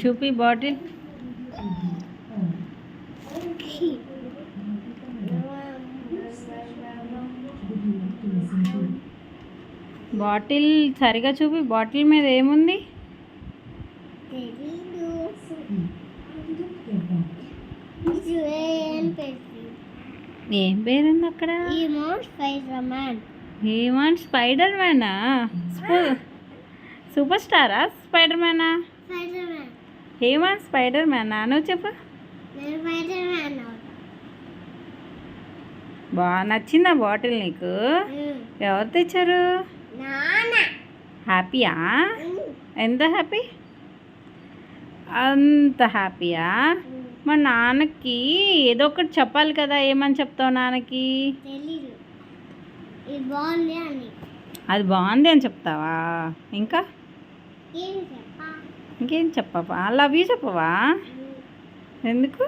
చూపి bottle. Bottle సరిగా చూపి. బాటిల్ మీద ఏముంది? ఏం పేరుంది అక్కడ? హేమంత్ స్పైడర్ మ్యానా? సూపర్ స్టారా స్పైడర్ మ్యానా? హేమంత్ స్పైడర్ మ్యానా? నువ్వు చెప్పు. బాగా నచ్చిందా బాటిల్ నీకు? ఎవరు తెచ్చారు? హ్యాపీయా? ఎంత హ్యాపీ? అంత హ్యాపీయా? మా నాన్నకి ఏదో ఒకటి చెప్పాలి కదా. ఏమని చెప్తావు నాన్నకి? అది బాగుంది అని చెప్తావా? ఇంకా ఇంకేం చెప్పవా? లవ్ యూ చెప్పవా? ఎందుకు?